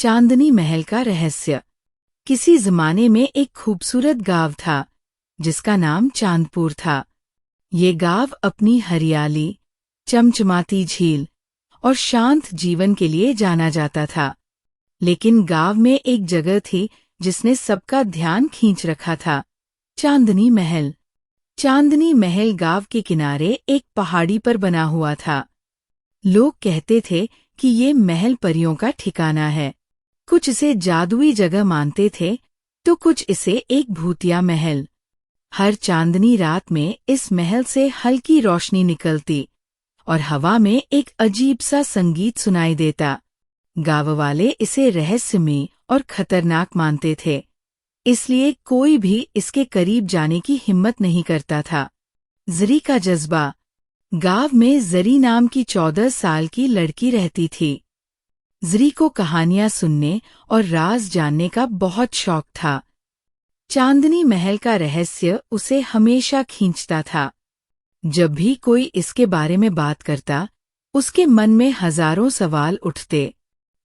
चांदनी महल का रहस्य। किसी जमाने में एक खूबसूरत गांव था जिसका नाम चांदपुर था। ये गांव अपनी हरियाली, चमचमाती झील और शांत जीवन के लिए जाना जाता था। लेकिन गांव में एक जगह थी जिसने सबका ध्यान खींच रखा था, चांदनी महल। चांदनी महल गांव के किनारे एक पहाड़ी पर बना हुआ था। लोग कहते थे कि ये महल परियों का ठिकाना है। कुछ इसे जादुई जगह मानते थे तो कुछ इसे एक भूतिया महल। हर चांदनी रात में इस महल से हल्की रोशनी निकलती और हवा में एक अजीब सा संगीत सुनाई देता। गांव वाले इसे रहस्यमय और खतरनाक मानते थे, इसलिए कोई भी इसके करीब जाने की हिम्मत नहीं करता था। जरी का जज्बा। गांव में जरी नाम की 14 साल की लड़की रहती थी। जरी को कहानियां सुनने और राज जानने का बहुत शौक था। चांदनी महल का रहस्य उसे हमेशा खींचता था। जब भी कोई इसके बारे में बात करता, उसके मन में हजारों सवाल उठते।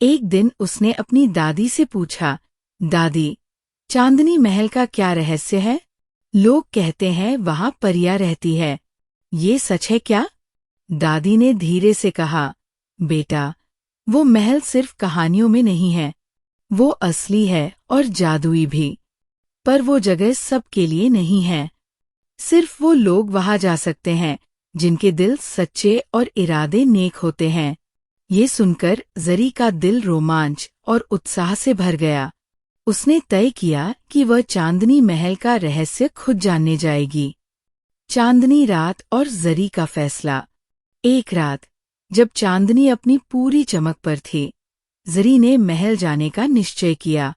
एक दिन उसने अपनी दादी से पूछा, दादी, चांदनी महल का क्या रहस्य है? लोग कहते हैं वहां परियां रहती है, ये सच है क्या? दादी ने धीरे से कहा, बेटा, वो महल सिर्फ कहानियों में नहीं है, वो असली है और जादुई भी। पर वो जगह सबके लिए नहीं है। सिर्फ वो लोग वहां जा सकते हैं जिनके दिल सच्चे और इरादे नेक होते हैं। ये सुनकर जरी का दिल रोमांच और उत्साह से भर गया। उसने तय किया कि वह चांदनी महल का रहस्य खुद जानने जाएगी। चांदनी रात और जरी का फैसला। एक रात जब चांदनी अपनी पूरी चमक पर थी, जरी ने महल जाने का निश्चय किया।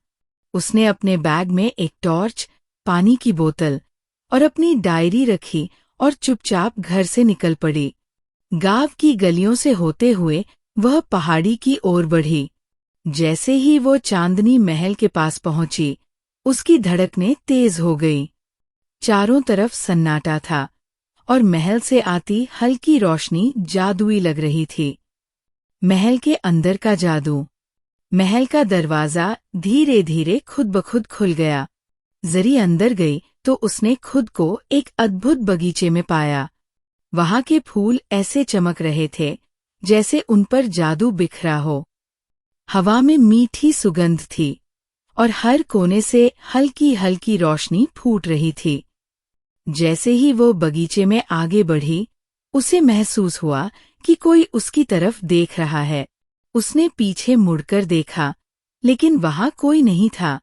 उसने अपने बैग में एक टॉर्च, पानी की बोतल और अपनी डायरी रखी और चुपचाप घर से निकल पड़ी। गांव की गलियों से होते हुए वह पहाड़ी की ओर बढ़ी। जैसे ही वो चांदनी महल के पास पहुंची, उसकी धड़कनें तेज हो गई। चारों तरफ सन्नाटा था और महल से आती हल्की रोशनी जादुई लग रही थी। महल के अंदर का जादू। महल का दरवाजा धीरे धीरे खुद ब खुद खुल गया। जरी अंदर गई तो उसने खुद को एक अद्भुत बगीचे में पाया। वहां के फूल ऐसे चमक रहे थे जैसे उन पर जादू बिखरा हो। हवा में मीठी सुगंध थी और हर कोने से हल्की हल्की रोशनी फूट रही थी। जैसे ही वो बगीचे में आगे बढ़ी, उसे महसूस हुआ कि कोई उसकी तरफ देख रहा है। उसने पीछे मुड़कर देखा, लेकिन वहां कोई नहीं था।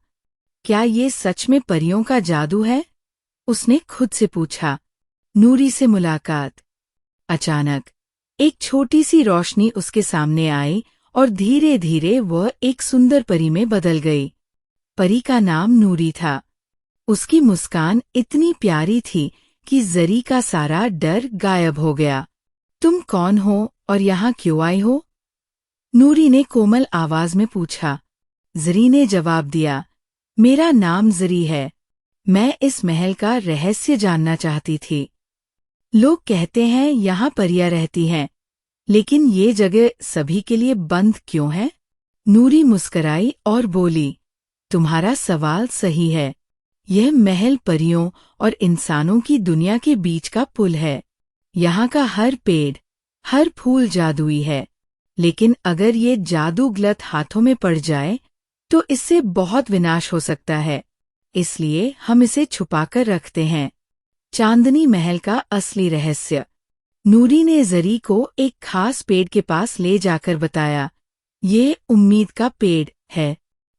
क्या ये सच में परियों का जादू है? उसने खुद से पूछा। नूरी से मुलाकात। अचानक एक छोटी सी रोशनी उसके सामने आई और धीरे धीरे वह एक सुंदर परी में बदल गई। परी का नाम नूरी था। उसकी मुस्कान इतनी प्यारी थी कि जरी का सारा डर गायब हो गया। तुम कौन हो और यहाँ क्यों आई हो? नूरी ने कोमल आवाज में पूछा। जरी ने जवाब दिया, मेरा नाम जरी है। मैं इस महल का रहस्य जानना चाहती थी। लोग कहते हैं यहाँ परियां रहती हैं, लेकिन ये जगह सभी के लिए बंद क्यों है? नूरी मुस्कराई और बोली, तुम्हारा सवाल सही है। यह महल परियों और इंसानों की दुनिया के बीच का पुल है। यहाँ का हर पेड़, हर फूल जादुई है, लेकिन अगर ये जादू गलत हाथों में पड़ जाए तो इससे बहुत विनाश हो सकता है। इसलिए हम इसे छुपाकर रखते हैं। चांदनी महल का असली रहस्य। नूरी ने जरी को एक खास पेड़ के पास ले जाकर बताया, ये उम्मीद का पेड़ है।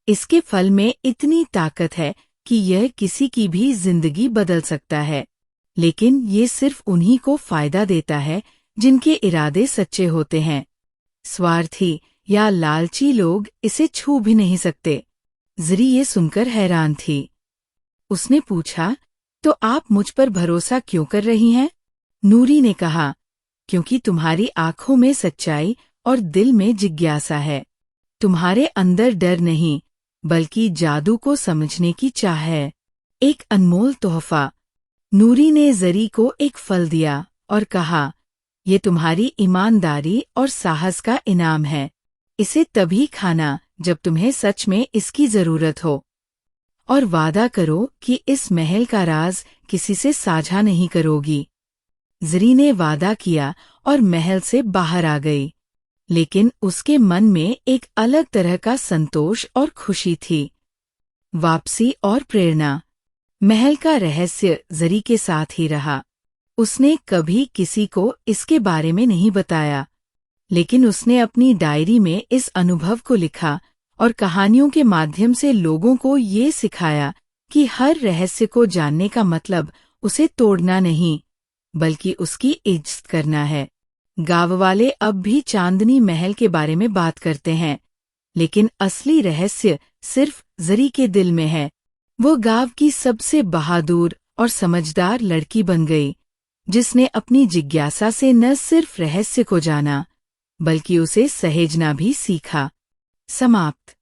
इसके फल में इतनी ताकत है कि यह किसी की भी जिंदगी बदल सकता है, लेकिन ये सिर्फ उन्हीं को फायदा देता है जिनके इरादे सच्चे होते हैं। स्वार्थी या लालची लोग इसे छू भी नहीं सकते। जरी ये सुनकर हैरान थी। उसने पूछा, तो आप मुझ पर भरोसा क्यों कर रही हैं? नूरी ने कहा, क्योंकि तुम्हारी आंखों में सच्चाई और दिल में जिज्ञासा है। तुम्हारे अंदर डर नहीं, बल्कि जादू को समझने की चाह है। एक अनमोल तोहफा। नूरी ने जरी को एक फल दिया और कहा, ये तुम्हारी ईमानदारी और साहस का इनाम है। इसे तभी खाना जब तुम्हें सच में इसकी जरूरत हो। और वादा करो कि इस महल का राज किसी से साझा नहीं करोगी। ज़री ने वादा किया और महल से बाहर आ गई, लेकिन उसके मन में एक अलग तरह का संतोष और खुशी थी। वापसी और प्रेरणा। महल का रहस्य ज़री के साथ ही रहा। उसने कभी किसी को इसके बारे में नहीं बताया, लेकिन उसने अपनी डायरी में इस अनुभव को लिखा और कहानियों के माध्यम से लोगों को ये सिखाया कि हर रहस्य को जानने का मतलब उसे तोड़ना नहीं, बल्कि उसकी इज्जत करना है। गाँव वाले अब भी चांदनी महल के बारे में बात करते हैं, लेकिन असली रहस्य सिर्फ ज़री के दिल में है। वो गाँव की सबसे बहादुर और समझदार लड़की बन गई, जिसने अपनी जिज्ञासा से न सिर्फ रहस्य को जाना, बल्कि उसे सहेजना भी सीखा। समाप्त।